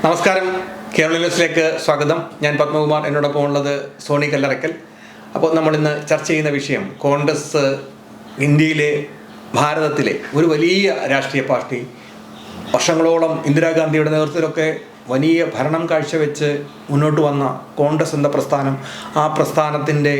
നമസ്കാരം, കേരള ന്യൂസിലേക്ക് സ്വാഗതം. ഞാൻ പത്മകുമാർ, എന്നോടൊപ്പം ഉള്ളത് സോണി കല്ലറയ്ക്കൽ. അപ്പോൾ നമ്മളിന്ന് ചർച്ച ചെയ്യുന്ന വിഷയം കോൺഗ്രസ് ഇന്ത്യയിലെ, ഭാരതത്തിലെ ഒരു വലിയ രാഷ്ട്രീയ പാർട്ടി, വർഷങ്ങളോളം ഇന്ദിരാഗാന്ധിയുടെ നേതൃത്വത്തിലൊക്കെ വലിയ ഭരണം കാഴ്ചവെച്ച് മുന്നോട്ട് വന്ന കോൺഗ്രസ് എന്ന പ്രസ്ഥാനം, ആ പ്രസ്ഥാനത്തിൻ്റെ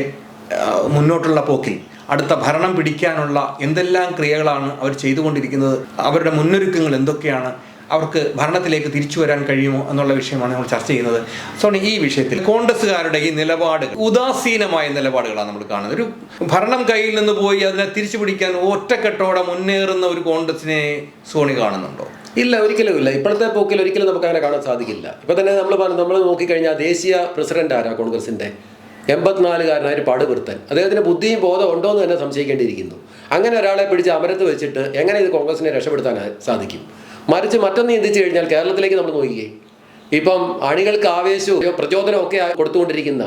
മുന്നോട്ടുള്ള പോക്കിൽ അടുത്ത ഭരണം പിടിക്കാനുള്ള എന്തെല്ലാം ക്രിയകളാണ് അവർ ചെയ്തുകൊണ്ടിരിക്കുന്നത്, അവരുടെ മുന്നൊരുക്കങ്ങൾ എന്തൊക്കെയാണ്, അവർക്ക് ഭരണത്തിലേക്ക് തിരിച്ചു വരാൻ കഴിയുമോ എന്നുള്ള വിഷയമാണ് നമ്മൾ ചർച്ച ചെയ്യുന്നത്. സോണി, ഈ വിഷയത്തിൽ കോൺഗ്രസ്സുകാരുടെ ഈ നിലപാടുകൾ, ഉദാസീനമായ നിലപാടുകളാണ് നമ്മൾ കാണുന്നത്. ഒരു ഭരണം കയ്യിൽ നിന്ന് പോയി അതിനെ തിരിച്ചു പിടിക്കാൻ ഒറ്റക്കെട്ടോടെ മുന്നേറുന്ന ഒരു കോൺഗ്രസിനെ സോണി കാണുന്നുണ്ടോ? ഇല്ല, ഒരിക്കലും ഇല്ല. ഇപ്പോഴത്തെ പോക്കിൽ ഒരിക്കലും നമുക്ക് അങ്ങനെ കാണാൻ സാധിക്കില്ല. ഇപ്പൊ തന്നെ നമ്മൾ നോക്കിക്കഴിഞ്ഞാൽ ദേശീയ പ്രസിഡന്റ് ആരാ കോൺഗ്രസിന്റെ? 84-കാരനായ ഒരു പടുവൃത്തൻ. അദ്ദേഹത്തിന് ബുദ്ധിയും ബോധം ഉണ്ടോ എന്ന് തന്നെ സംശയിക്കേണ്ടിയിരിക്കുന്നു. അങ്ങനെ ഒരാളെ പിടിച്ച് അമരത്ത് വെച്ചിട്ട് എങ്ങനെ ഇത് കോൺഗ്രസിനെ രക്ഷപ്പെടുത്താൻ സാധിക്കും? മറിച്ച് മറ്റൊന്ന് ചിന്തിച്ചു കഴിഞ്ഞാൽ കേരളത്തിലേക്ക് നമ്മൾ നോക്കിയേ, ഇപ്പം അണികൾക്ക് ആവേശവും പ്രചോദനവും ഒക്കെ കൊടുത്തുകൊണ്ടിരിക്കുന്ന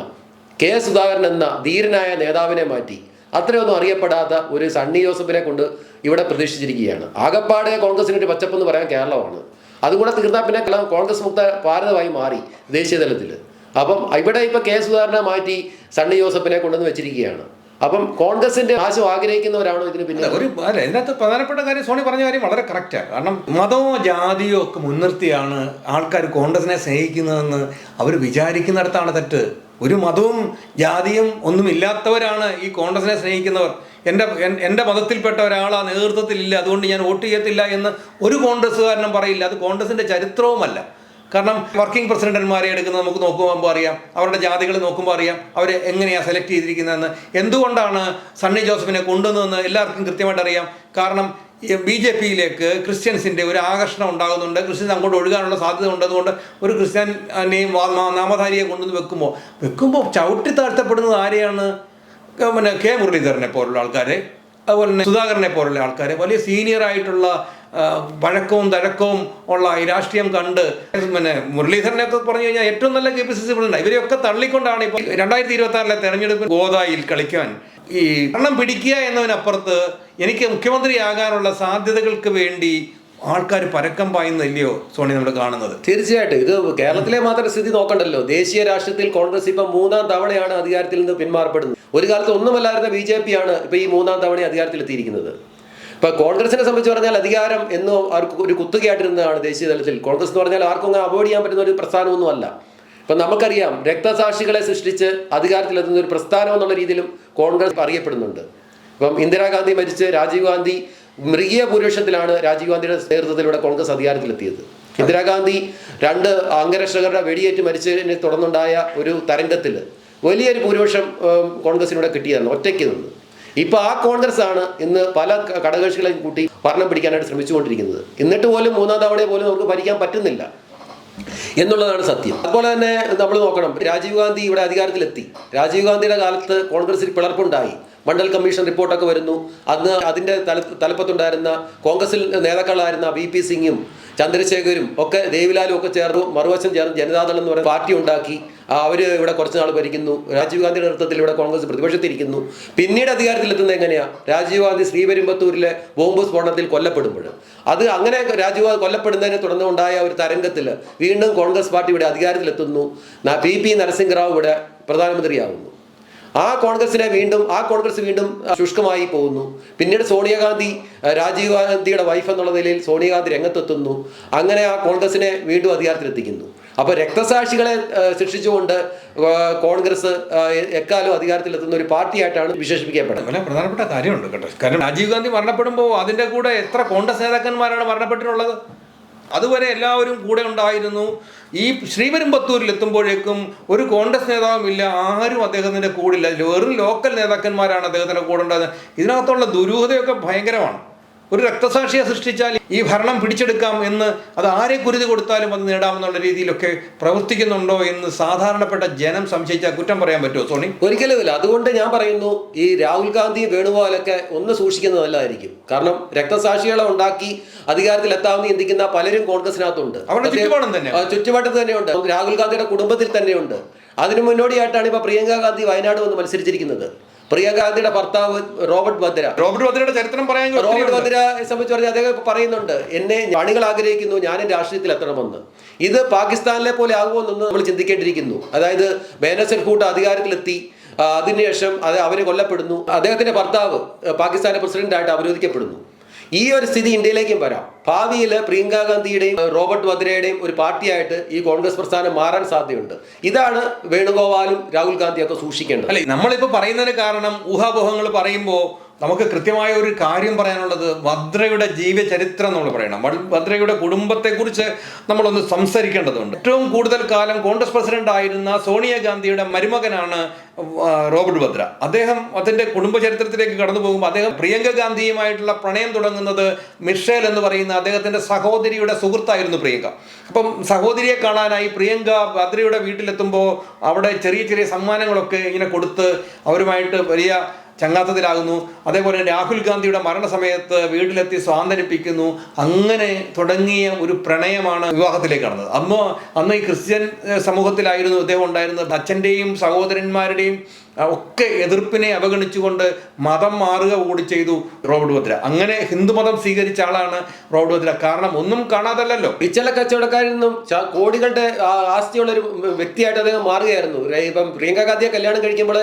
കെ സുധാകരൻ എന്ന ധീരനായ നേതാവിനെ മാറ്റി അത്രയൊന്നും അറിയപ്പെടാത്ത ഒരു സണ്ണി ജോസഫിനെ കൊണ്ട് ഇവിടെ പ്രതീക്ഷിച്ചിരിക്കുകയാണ്. ആകപ്പാടെ കോൺഗ്രസിനൊരു പച്ചപ്പെന്ന് പറയാൻ കേരളമാണ്. അതും കൂടെ തീർന്നാൽ പിന്നെ കോൺഗ്രസ് മുക്ത ഭാരതമായി മാറി ദേശീയ തലത്തിൽ. അപ്പം ഇവിടെ ഇപ്പം കെ സുധാകരനെ മാറ്റി സണ്ണി ജോസഫിനെ കൊണ്ടുവന്ന് വെച്ചിരിക്കുകയാണ്. അപ്പം കോൺഗ്രസിന്റെ നാശം ആഗ്രഹിക്കുന്നവരാണോ ഇതിന് പിന്നെ? ഇതിനകത്ത് പ്രധാനപ്പെട്ട കാര്യം സോണി പറഞ്ഞ കാര്യം വളരെ കറക്റ്റാണ്. കാരണം മതമോ ജാതിയോ ഒക്കെ മുൻനിർത്തിയാണ് ആൾക്കാർ കോൺഗ്രസിനെ സ്നേഹിക്കുന്നതെന്ന് അവർ വിചാരിക്കുന്നിടത്താണ് തെറ്റ്. ഒരു മതവും ജാതിയും ഒന്നുമില്ലാത്തവരാണ് ഈ കോൺഗ്രസിനെ സ്നേഹിക്കുന്നവർ. എൻ്റെ മതത്തിൽപ്പെട്ട ഒരാൾ ആ നേതൃത്വത്തിലില്ല, അതുകൊണ്ട് ഞാൻ വോട്ട് ചെയ്യത്തില്ല എന്ന് ഒരു കോൺഗ്രസ്സുകാരനും പറയില്ല. അത് കോൺഗ്രസിൻ്റെ ചരിത്രവുമല്ല. കാരണം വർക്കിംഗ് പ്രസിഡന്റുമാരെ എടുക്കുന്നത് നമുക്ക് നോക്കുമ്പോൾ അറിയാം, അവരുടെ ജാതികൾ നോക്കുമ്പോൾ അറിയാം അവരെ എങ്ങനെയാണ് സെലക്ട് ചെയ്തിരിക്കുന്നതെന്ന്. എന്തുകൊണ്ടാണ് സണ്ണി ജോസഫിനെ കൊണ്ടുവന്നതെന്ന് എല്ലാവർക്കും കൃത്യമായിട്ട് അറിയാം. കാരണം BJP-യിലേക്ക് ക്രിസ്ത്യൻസിൻ്റെ ഒരു ആകർഷണം ഉണ്ടാകുന്നുണ്ട്, ക്രിസ്ത്യൻസ് അങ്ങോട്ട് ഒഴുകാനുള്ള സാധ്യത ഉണ്ടതുകൊണ്ട് ഒരു ക്രിസ്ത്യനെയും നാമധാരിയെ കൊണ്ടുവന്ന് വെക്കുമ്പോൾ ചവിട്ടി താഴ്ത്തപ്പെടുന്നത് ആരെയാണ്? പിന്നെ കെ മുരളീധരനെ പോലുള്ള ആൾക്കാരെ, അതുപോലെ തന്നെ സുധാകരനെ പോലുള്ള ആൾക്കാരെ, വലിയ സീനിയറായിട്ടുള്ള വഴക്കവും തഴക്കവും ഉള്ള ഈ രാഷ്ട്രീയം കണ്ട്, പിന്നെ മുരളീധരനൊക്കെ പറഞ്ഞു കഴിഞ്ഞാൽ ഏറ്റവും നല്ല KPCC പ്രസിഡന്റ്, ഇവരെയൊക്കെ തള്ളിക്കൊണ്ടാണ് ഇപ്പോൾ 2026 തെരഞ്ഞെടുപ്പിൽ ഗോദായിൽ കളിക്കാൻ ഈ ഭരണം പിടിക്കുക എന്നതിനപ്പുറത്ത് എനിക്ക് മുഖ്യമന്ത്രിയാകാനുള്ള സാധ്യതകൾക്ക് വേണ്ടി ആൾക്കാർ പരക്കം പായുന്നില്ലയോ സോണി നമ്മൾ കാണുന്നത്? തീർച്ചയായിട്ടും ഇത് കേരളത്തിലെ മാത്രം സ്ഥിതി നോക്കണ്ടല്ലോ. ദേശീയ രാഷ്ട്രീയത്തിൽ കോൺഗ്രസ് ഇപ്പം 3-ാം തവണയാണ് അധികാരത്തിൽ നിന്ന് പിന്മാറപ്പെടുന്നത്. ഒരു കാലത്ത് ഒന്നുമല്ലായിരുന്ന BJP ആണ് ഇപ്പൊ ഈ 3-ാം തവണ അധികാരത്തിലെത്തിയിരിക്കുന്നത്. ഇപ്പൊ കോൺഗ്രസിനെ സംബന്ധിച്ച് പറഞ്ഞാൽ അധികാരം എന്നും അവർക്ക് ഒരു കുത്തുകയായിട്ടിരുന്നതാണ് ദേശീയ തലത്തിൽ. കോൺഗ്രസ് എന്ന് പറഞ്ഞാൽ ആർക്കും അങ്ങനെ അവോയ്ഡ് ചെയ്യാൻ പറ്റുന്ന ഒരു പ്രസ്ഥാനമൊന്നും അല്ല. ഇപ്പം നമുക്കറിയാം, രക്തസാക്ഷികളെ സൃഷ്ടിച്ച് അധികാരത്തിലെത്തുന്ന ഒരു പ്രസ്ഥാനം എന്നുള്ള രീതിയിലും കോൺഗ്രസ് അറിയപ്പെടുന്നുണ്ട്. ഇപ്പം ഇന്ദിരാഗാന്ധി മരിച്ച് രാജീവ് ഗാന്ധി മൃഗീയ ഭൂരിപക്ഷത്തിലാണ് രാജീവ് ഗാന്ധിയുടെ നേതൃത്വത്തിലൂടെ കോൺഗ്രസ് അധികാരത്തിലെത്തിയത്. ഇന്ദിരാഗാന്ധി 2 അംഗരക്ഷകരുടെ വെടിയേറ്റ് മരിച്ചതിനെ തുടർന്നുണ്ടായ ഒരു തരംഗത്തിൽ വലിയൊരു ഭൂരിപക്ഷം കോൺഗ്രസിനൂടെ കിട്ടിയതാണ് ഒറ്റയ്ക്ക് നിന്ന്. ഇപ്പൊ ആ കോൺഗ്രസ് ആണ് ഇന്ന് പല ഘടകകക്ഷികളെയും കൂട്ടി ഭരണം പിടിക്കാനായിട്ട് ശ്രമിച്ചുകൊണ്ടിരിക്കുന്നത്. എന്നിട്ട് പോലും 3-ാം തവണയെ പോലും നമുക്ക് ഭരിക്കാൻ പറ്റുന്നില്ല എന്നുള്ളതാണ് സത്യം. അതുപോലെ തന്നെ നമ്മൾ നോക്കണം, രാജീവ് ഗാന്ധി ഇവിടെ അധികാരത്തിലെത്തി. രാജീവ് ഗാന്ധിയുടെ കാലത്ത് കോൺഗ്രസിൽ പിളർപ്പുണ്ടായി. മണ്ഡൽ കമ്മീഷൻ റിപ്പോർട്ടൊക്കെ വരുന്നു. അന്ന് അതിൻ്റെ തലപ്പത്തുണ്ടായിരുന്ന കോൺഗ്രസിൽ നേതാക്കളായിരുന്ന VP സിംഗും ചന്ദ്രശേഖരും ഒക്കെ ദേവിലാലും ഒക്കെ ചേർന്നു മറുവശം ചേർന്ന് ജനതാദൾ എന്ന് പറയുന്ന പാർട്ടി ഉണ്ടാക്കി. അവർ ഇവിടെ കുറച്ച് നാൾ ഭരിക്കുന്നു. രാജീവ് ഗാന്ധിയുടെ നേതൃത്വത്തിൽ ഇവിടെ കോൺഗ്രസ് പ്രതിപക്ഷത്തിരിക്കുന്നു. പിന്നീട് അധികാരത്തിലെത്തുന്നത് എങ്ങനെയാണ്? രാജീവ് ഗാന്ധി ശ്രീപെരുമ്പത്തൂരിലെ ബോംബ് സ്ഫോടനത്തിൽ കൊല്ലപ്പെടുമ്പോൾ അത് അങ്ങനെ രാജീവ് ഗാന്ധി കൊല്ലപ്പെടുന്നതിനെ തുടർന്നുണ്ടായ ഒരു തരംഗത്തിൽ വീണ്ടും കോൺഗ്രസ് പാർട്ടി ഇവിടെ അധികാരത്തിലെത്തുന്നു. PP നരസിംഹറാവു ഇവിടെ പ്രധാനമന്ത്രിയാകുന്നു. ആ കോൺഗ്രസ് വീണ്ടും ശുഷ്കമായി പോകുന്നു. പിന്നീട് സോണിയാഗാന്ധി, രാജീവ് ഗാന്ധിയുടെ വൈഫ് എന്നുള്ള നിലയിൽ സോണിയാഗാന്ധി രംഗത്തെത്തുന്നു. അങ്ങനെ ആ കോൺഗ്രസിനെ വീണ്ടും അധികാരത്തിലെത്തിക്കുന്നു. അപ്പോൾ രക്തസാക്ഷികളെ സൃഷ്ടിച്ചുകൊണ്ട് കോൺഗ്രസ് എക്കാലം അധികാരത്തിലെത്തുന്ന ഒരു പാർട്ടിയായിട്ടാണ് വിശേഷിപ്പിക്കപ്പെടുന്നത്. വളരെ പ്രധാനപ്പെട്ട കാര്യമുണ്ട് കേട്ടോ. കാരണം രാജീവ് ഗാന്ധി മരണപ്പെടുമ്പോൾ അതിൻ്റെ കൂടെ എത്ര കോൺഗ്രസ് നേതാക്കന്മാരാണ് മരണപ്പെട്ടിട്ടുള്ളത്? അതുവരെ എല്ലാവരും കൂടെ ഉണ്ടായിരുന്നു. ഈ ശ്രീപെരുമ്പത്തൂരിൽ എത്തുമ്പോഴേക്കും ഒരു കോൺഗ്രസ് നേതാവുമില്ല, ആരും അദ്ദേഹത്തിൻ്റെ കൂടില്ല, വെറും ലോക്കൽ നേതാക്കന്മാരാണ് അദ്ദേഹത്തിൻ്റെ കൂടെ ഉണ്ടായിരുന്നത്. ഇതിനകത്തുള്ള ദുരൂഹതയൊക്കെ ഭയങ്കരമാണ്. ഒരു രക്തസാക്ഷിയെ സൃഷ്ടിച്ചാൽ ഈ ഭരണം പിടിച്ചെടുക്കാം എന്ന്, അത് ആരെ കുരുതി കൊടുത്താലും അത് നേടാമെന്നുള്ള രീതിയിലൊക്കെ പ്രവർത്തിക്കുന്നുണ്ടോ എന്ന് സാധാരണപ്പെട്ട ജനം സംശയിച്ചാൽ കുറ്റം പറയാൻ പറ്റുമോ സോണി? ഒരിക്കലുമില്ല. അതുകൊണ്ട് ഞാൻ പറയുന്നു, ഈ രാഹുൽ ഗാന്ധി വേണുഗോപാലൊക്കെ ഒന്ന് സൂക്ഷിക്കുന്നത് നല്ലതായിരിക്കും. കാരണം രക്തസാക്ഷികളെ ഉണ്ടാക്കി അധികാരത്തിലെത്താമെന്ന് ചിന്തിക്കുന്ന പലരും കോൺഗ്രസിനകത്തുണ്ട്. അവരുടെ ചുറ്റുപാട്ടത്ത് തന്നെയുണ്ട്. രാഹുൽ ഗാന്ധിയുടെ കുടുംബത്തിൽ തന്നെയുണ്ട്. അതിനു മുന്നോടിയായിട്ടാണ് ഇപ്പൊ പ്രിയങ്ക ഗാന്ധി വയനാട് വന്ന് മത്സരിച്ചിരിക്കുന്നത്. പ്രിയങ്ക ഗാന്ധിയുടെ ഭർത്താവ് റോബർട്ട് വദ്രയുടെ ചരിത്രം പറയാൻ റോബർട്ട് വദ്രയെ സംബന്ധിച്ച് പറഞ്ഞാൽ അദ്ദേഹം പറയുന്നുണ്ട്, എന്നെ അണികൾ ആഗ്രഹിക്കുന്നു, ഞാനും രാഷ്ട്രീയത്തിൽ എത്തണമെന്ന്. ഇത് പാകിസ്ഥാനിലെ പോലെ ആകുമെന്നൊന്ന് നമ്മൾ ചിന്തിക്കേണ്ടിയിരിക്കുന്നു. അതായത് ബേനസർ ഭൂട്ടോ അധികാരത്തിലെത്തി, അതിനുശേഷം അവര് കൊല്ലപ്പെടുന്നു, അദ്ദേഹത്തിന്റെ ഭർത്താവ് പാകിസ്ഥാന്റെ പ്രസിഡന്റായിട്ട് അവരോധിക്കപ്പെടുന്നു. ഈ ഒരു സ്ഥിതി ഇന്ത്യയിലേക്കും വരാം. ഭാവിയിൽ പ്രിയങ്ക ഗാന്ധിയുടെയും റോബർട്ട് വദ്രയുടെയും ഒരു പാർട്ടിയായിട്ട് ഈ കോൺഗ്രസ് പ്രസ്ഥാനം മാറാൻ സാധ്യതയുണ്ട്. ഇതാണ് വേണുഗോപാലും രാഹുൽ ഗാന്ധിയൊക്കെ സൂക്ഷിക്കേണ്ടത്. അല്ലെ, നമ്മളിപ്പോ പറയുന്നതിന് കാരണം ഊഹാപോഹങ്ങൾ പറയുമ്പോൾ നമുക്ക് കൃത്യമായ ഒരു കാര്യം പറയാനുള്ളത്, വദ്രയുടെ ജീവചരിത്രം നമ്മൾ പറയണം. വദ്രയുടെ കുടുംബത്തെക്കുറിച്ച് നമ്മളൊന്ന് സംസാരിക്കേണ്ടതുണ്ട്. ഏറ്റവും കൂടുതൽ കാലം കോൺഗ്രസ് പ്രസിഡന്റ് ആയിരുന്ന സോണിയാഗാന്ധിയുടെ മരുമകനാണ് റോബർട്ട് വദ്ര. അദ്ദേഹം അതിന്റെ കുടുംബ ചരിത്രത്തിലേക്ക് കടന്നു പോകുമ്പോൾ അദ്ദേഹം പ്രിയങ്ക ഗാന്ധിയുമായിട്ടുള്ള പ്രണയം തുടങ്ങുന്നത് മിഷേൽ എന്ന് പറയുന്ന അദ്ദേഹത്തിന്റെ സഹോദരിയുടെ സുഹൃത്തായിരുന്നു പ്രിയങ്ക. അപ്പം സഹോദരിയെ കാണാനായി പ്രിയങ്ക വദ്രയുടെ വീട്ടിലെത്തുമ്പോൾ അവിടെ ചെറിയ ചെറിയ സമ്മാനങ്ങളൊക്കെ ഇങ്ങനെ കൊടുത്ത് അവരുമായിട്ട് വലിയ ചങ്ങാത്തത്തിലാകുന്നു. അതേപോലെ രാഹുൽ ഗാന്ധിയുടെ മരണസമയത്ത് വീട്ടിലെത്തി സ്വാന്തനിപ്പിക്കുന്നു. അങ്ങനെ തുടങ്ങിയ ഒരു പ്രണയമാണ് വിവാഹത്തിലേക്ക് കടന്നത്. അന്ന് ഈ ക്രിസ്ത്യൻ സമൂഹത്തിലായിരുന്നു ഇദ്ദേഹം ഉണ്ടായിരുന്നത്. അച്ഛൻ്റെയും സഹോദരന്മാരുടെയും ഒക്കെ എതിർപ്പിനെ അവഗണിച്ചുകൊണ്ട് മതം മാറുക കൂടി ചെയ്തു റോബർട്ട് വദ്ര. അങ്ങനെ ഹിന്ദുമതം സ്വീകരിച്ച ആളാണ് റോബർട്ട് വദ്ര. കാരണം ഒന്നും കാണാതല്ലോ, പിച്ചള കച്ചവടക്കാരിൽ നിന്നും കോടികളുടെ ആസ്തിയുള്ള ഒരു വ്യക്തിയായിട്ട് അദ്ദേഹം മാറുകയായിരുന്നു. ഇപ്പം പ്രിയങ്ക ഗാന്ധിയെ കല്യാണം കഴിക്കുമ്പോൾ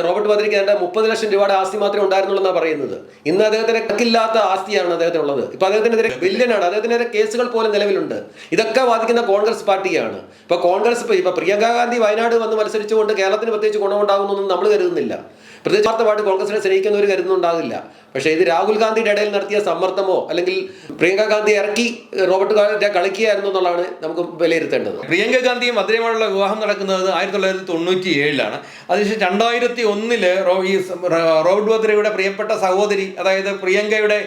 റോബർട്ട് വദ്രയ്ക്ക് 30 ലക്ഷം രൂപയുടെ ആസ്തി മാത്രമേ ഉണ്ടായിരുന്നുള്ളൂ എന്നാണ് പറയുന്നത്. ഇന്ന് അദ്ദേഹത്തിന് കണക്കില്ലാത്ത ആസ്തിയാണ് അദ്ദേഹത്തിനുള്ളത്. ഇപ്പൊ അദ്ദേഹത്തിനെതിരെ ബില്യനാണ്, അദ്ദേഹത്തിനെതിരെ കേസുകൾ പോലും നിലവിലുണ്ട്. ഇതൊക്കെ വാദിക്കുന്ന കോൺഗ്രസ് പാർട്ടിയാണ്. ഇപ്പൊ കോൺഗ്രസ് ഇപ്പൊ പ്രിയങ്ക ഗാന്ധി വയനാട് വന്ന് മത്സരിച്ചുകൊണ്ട് കേരളത്തിന് പ്രത്യേകിച്ച് ഗുണമുണ്ടാകുന്നു നമ്മൾ കരുതുന്നില്ല. പ്രത്യക്ഷാർത്ഥമായിട്ട് കോൺഗ്രസിനെ സ്നേഹിക്കുന്നവർ കരുതുന്നുണ്ടാകില്ല. പക്ഷേ ഇത് രാഹുൽ ഗാന്ധിയുടെ ഇടയിൽ നടത്തിയ സമ്മർദ്ദമോ അല്ലെങ്കിൽ പ്രിയങ്ക ഗാന്ധി ഇറക്കി റോബർട്ട് ഗാന്ധി കളിക്കുകയായിരുന്നു എന്നുള്ളതാണ് നമുക്ക് വിലയിരുത്തേണ്ടത്. പ്രിയങ്ക ഗാന്ധിയും വദ്രയുമായുള്ള വിവാഹം നടക്കുന്നത് 1997 അതിനുശേഷം 2001 ഈ റോബർട്ട് വദ്രയുടെ പ്രിയപ്പെട്ട സഹോദരി, അതായത് പ്രിയങ്കയുടെ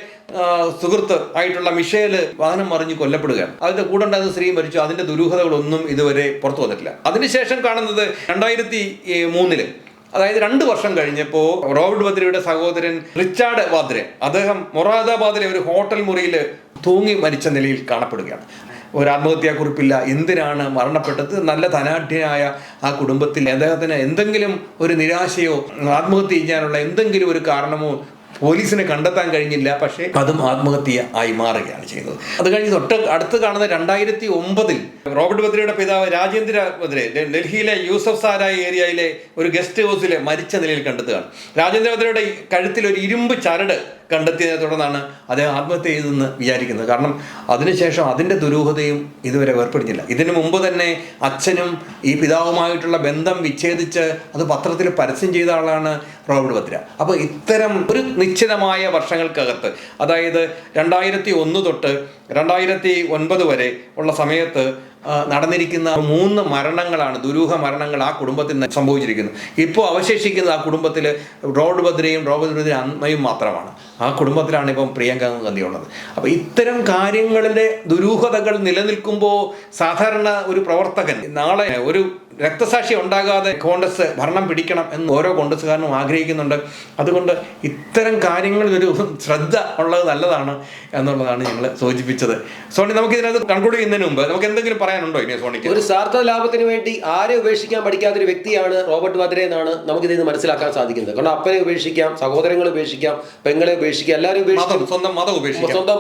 സുഹൃത്ത് ആയിട്ടുള്ള മിഷേല് വാഹനം മറിഞ്ഞ് കൊല്ലപ്പെടുകയാണ്. അതിന്റെ കൂടെ ഉണ്ടായിരുന്ന സ്ത്രീ മരിച്ചു. അതിന്റെ ദുരൂഹതകളൊന്നും ഇതുവരെ പുറത്തു വന്നിട്ടില്ല. അതിനുശേഷം കാണുന്നത് 2003 അതായത് 2 വർഷം കഴിഞ്ഞപ്പോൾ റോബർട്ട് വദ്രയുടെ സഹോദരൻ റിച്ചാർഡ് വദ്ര അദ്ദേഹം മൊറാദാബാദിലെ ഒരു ഹോട്ടൽ മുറിയിൽ തൂങ്ങി മരിച്ച നിലയിൽ കാണപ്പെടുകയാണ്. ഒരു ആത്മഹത്യാക്കുറിപ്പില്ല. എന്തിനാണ് മരണപ്പെട്ടത്? നല്ല ധനാഢ്യനായ ആ കുടുംബത്തിൽ അദ്ദേഹത്തിന് എന്തെങ്കിലും ഒരു നിരാശയോ ആത്മഹത്യ ചെയ്യാനുള്ള എന്തെങ്കിലും ഒരു കാരണമോ പോലീസിനെ കണ്ടെത്താൻ കഴിഞ്ഞില്ല. പക്ഷേ അതും ആത്മഹത്യ ആയി മാറുകയാണ് ചെയ്യുന്നത്. അത് കഴിഞ്ഞ് അടുത്ത് കാണുന്ന 2009 റോബർട്ട് വദ്രയുടെ പിതാവ് രാജേന്ദ്ര വദ്ര ഡൽഹിയിലെ യൂസഫ് സാരായ ഏരിയയിലെ ഒരു ഗസ്റ്റ് ഹൗസിൽ മരിച്ച നിലയിൽ കണ്ടെത്തുകയാണ്. രാജേന്ദ്ര വദ്രയുടെ കഴുത്തിൽ ഒരു ഇരുമ്പ് ചരട് കണ്ടെത്തിയതിനെ തുടർന്നാണ് അദ്ദേഹം ആത്മഹത്യ ചെയ്തെന്ന് വിചാരിക്കുന്നത്. കാരണം അതിനുശേഷം അതിൻ്റെ ദുരൂഹതയും ഇതുവരെ വേർപ്പെടുന്നില്ല. ഇതിനു മുമ്പ് തന്നെ അച്ഛനും ഈ പിതാവുമായിട്ടുള്ള ബന്ധം വിച്ഛേദിച്ച് അത് പത്രത്തിൽ പരസ്യം ചെയ്ത ആളാണ് റോബർട്ട് വദ്ര. അപ്പോൾ ഇത്തരം ഒരു നിശ്ചിതമായ വർഷങ്ങൾക്കകത്ത്, അതായത് 2001 തൊട്ട് 2009 വരെ ഉള്ള സമയത്ത് നടന്നിരിക്കുന്ന 3 മരണങ്ങളാണ്, ദുരൂഹ മരണങ്ങൾ ആ കുടുംബത്തിൽ സംഭവിച്ചിരിക്കുന്നത്. ഇപ്പോൾ അവശേഷിക്കുന്നത് ആ കുടുംബത്തിൽ റോബർട്ട് വദ്രയുടെ അമ്മയും മാത്രമാണ്. ആ കുടുംബത്തിലാണ് ഇപ്പം പ്രിയങ്ക ഗാന്ധി ഉള്ളത്. അപ്പോൾ ഇത്തരം കാര്യങ്ങളിലെ ദുരൂഹതകൾ നിലനിൽക്കുമ്പോൾ സാധാരണ ഒരു പ്രവർത്തകൻ നാളെ ഒരു രക്തസാക്ഷി ഉണ്ടാകാതെ കോൺഗ്രസ് ഭരണം പിടിക്കണം എന്ന് ഓരോ കോൺഗ്രസ്സുകാരനും ആഗ്രഹിക്കുന്നുണ്ട്. അതുകൊണ്ട് ഇത്തരം കാര്യങ്ങളിൽ ഒരു ശ്രദ്ധ ഉള്ളത് നല്ലതാണ് എന്നുള്ളതാണ് ഞങ്ങൾ സൂചിപ്പിച്ചത്. സോണി, നമുക്ക് ഇതിനകത്ത് കൺക്ലൂഡ് ചെയ്യുന്നതിന് മുമ്പ് നമുക്ക് എന്തെങ്കിലും പറയാനുണ്ടോ ഇനി സോണിക്ക്? ഒരു സ്വാർത്ഥ ലാഭത്തിന് വേണ്ടി ആരെ ഉപേക്ഷിക്കാൻ പഠിക്കാത്തൊരു വ്യക്തിയാണ് റോബർട്ട് വദ്ര എന്നാണ് നമുക്കിതിൽ നിന്ന് മനസ്സിലാക്കാൻ സാധിക്കുന്നത്. കാരണം അപ്പനെ ഉപേക്ഷിക്കാം, സഹോദരങ്ങളെ ഉപേക്ഷിക്കാം, പെങ്ങളെ ഉപേക്ഷിക്കാം, എല്ലാവരും ഉപേക്ഷിക്കാം, സ്വന്തം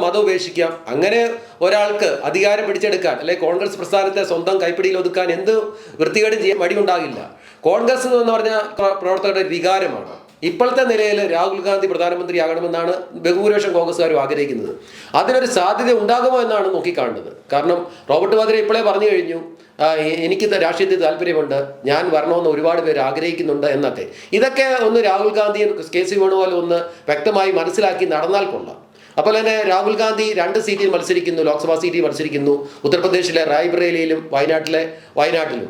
മതം ഉപേക്ഷിക്കാം. അങ്ങനെ ഒരാൾക്ക് അധികാരം പിടിച്ചെടുക്കാൻ അല്ലെങ്കിൽ കോൺഗ്രസ് പ്രസ്ഥാനത്തെ സ്വന്തം കൈപ്പിടിയിൽ ഒതുക്കാൻ എന്ത് വൃത്തികേടും ചെയ്യാൻ മടിയുണ്ടാകില്ല. കോൺഗ്രസ് എന്ന് പറഞ്ഞ പ്രവർത്തകരുടെ വികാരമാണ്. ഇപ്പോഴത്തെ നിലയിൽ രാഹുൽ ഗാന്ധി പ്രധാനമന്ത്രിയാകണമെന്നാണ് ബഹുഭൂരിപക്ഷം കോൺഗ്രസ്സുകാരും ആഗ്രഹിക്കുന്നത്. അതിനൊരു സാധ്യത ഉണ്ടാകുമോ എന്നാണ് നോക്കിക്കാണുന്നത്. കാരണം റോബർട്ട് വദ്ര ഇപ്പോഴേ പറഞ്ഞു കഴിഞ്ഞു, എനിക്ക് രാഷ്ട്രീയത്തിൽ താല്പര്യമുണ്ട്, ഞാൻ വരണമെന്ന് ഒരുപാട് പേര് ആഗ്രഹിക്കുന്നുണ്ട് എന്നൊക്കെ. ഇതൊക്കെ ഒന്ന് രാഹുൽ ഗാന്ധിയും കെ.സി. വേണുഗോപാലും ഒന്ന് വ്യക്തമായി മനസ്സിലാക്കി നടന്നാൽ കൊള്ളാം. അപ്പോൾ തന്നെ രാഹുൽ ഗാന്ധി 2 സീറ്റിൽ മത്സരിക്കുന്നു, ലോക്സഭാ സീറ്റിൽ മത്സരിക്കുന്നു. ഉത്തർപ്രദേശിലെ റായ്ബറേലിയിലും വയനാട്ടിലും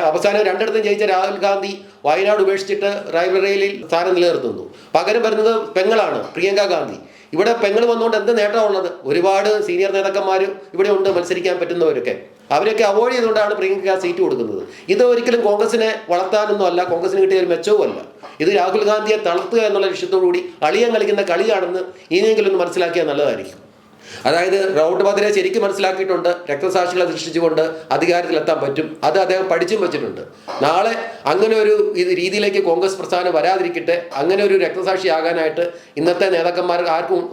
അവസാനം 2ഇടത്തും ജയിച്ച രാഹുൽ ഗാന്ധി വയനാട് ഉപേക്ഷിച്ചിട്ട് റായ്ബറേലിയിൽ സ്ഥാനം നിലനിർത്തുന്നു. പകരം വരുന്നത് പെങ്ങളാണ് പ്രിയങ്ക ഗാന്ധി. ഇവിടെ പെങ്ങൾ വന്നുകൊണ്ട് എന്ത് നേട്ടമുള്ളത്? ഒരുപാട് സീനിയർ നേതാക്കന്മാർ ഇവിടെ ഉണ്ട്, മത്സരിക്കാൻ പറ്റുന്നവരൊക്കെ. അവരൊക്കെ അവോയ്ഡ് ചെയ്തുകൊണ്ടാണ് പ്രിയങ്ക സീറ്റ് കൊടുക്കുന്നത്. ഇത് ഒരിക്കലും കോൺഗ്രസിനെ വളർത്താനൊന്നും അല്ല, കോൺഗ്രസിന് കിട്ടിയ ഒരു മെച്ചവും അല്ല. ഇത് രാഹുൽ ഗാന്ധിയെ തളർത്തുക എന്നുള്ള ലക്ഷ്യത്തോടുകൂടി അളിയൻ കളിക്കുന്ന കളിയാണെന്ന് ഇനിയെങ്കിലും ഒന്ന് മനസ്സിലാക്കിയാൽ നല്ലതായിരിക്കും. അതായത് റൗണ്ട് മതിനെ ശരിക്കും മനസ്സിലാക്കിയിട്ടുണ്ട്, രക്തസാക്ഷികളെ സൃഷ്ടിച്ചുകൊണ്ട് അധികാരത്തിലെത്താൻ പറ്റും. അത് അദ്ദേഹം പഠിച്ചും വെച്ചിട്ടുണ്ട്. നാളെ അങ്ങനെ ഒരു രീതിയിലേക്ക് കോൺഗ്രസ് പ്രസ്ഥാനം വരാതിരിക്കട്ടെ, അങ്ങനെ ഒരു രക്തസാക്ഷിയാകാനായിട്ട് ഇന്നത്തെ നേതാക്കന്മാർക്ക് ആർക്കും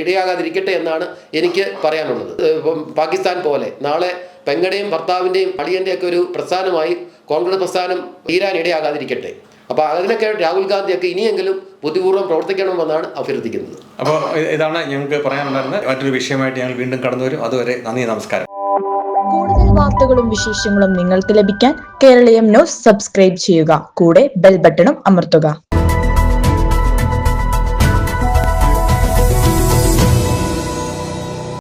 ഇടയാകാതിരിക്കട്ടെ എന്നാണ് എനിക്ക് പറയാനുള്ളത്. പാകിസ്ഥാൻ പോലെ നാളെ പെങ്ങളുടെയും ഭർത്താവിൻ്റെയും അളിയൻ്റെയും ഒക്കെ ഒരു പ്രസ്ഥാനമായി കോൺഗ്രസ് പ്രസ്ഥാനം തീരാൻ ഇടയാകാതിരിക്കട്ടെ. അപ്പോൾ അതിനൊക്കെ രാഹുൽ ഗാന്ധിയൊക്കെ ഇനിയെങ്കിലും ബുദ്ധിപൂർവ്വം പ്രവർത്തിക്കണമെന്നാണ് അഭ്യർത്ഥിക്കുന്നത്. അപ്പോൾ ഇതാണ് ഞങ്ങൾക്ക് പറയാനുണ്ടായിരുന്നത്. മറ്റൊരു വിഷയമായിട്ട് ഞങ്ങൾ വീണ്ടും കടന്നു വരും. അതുവരെ നന്ദി, നമസ്കാരം. കൂടുതൽ വാർത്തകളും വിശേഷങ്ങളും നിങ്ങൾക്ക് ലഭിക്കാൻ കേരളീയം ന്യൂസ് സബ്സ്ക്രൈബ് ചെയ്യുക. കൂടെ ബെൽ ബട്ടണും അമർത്തുക.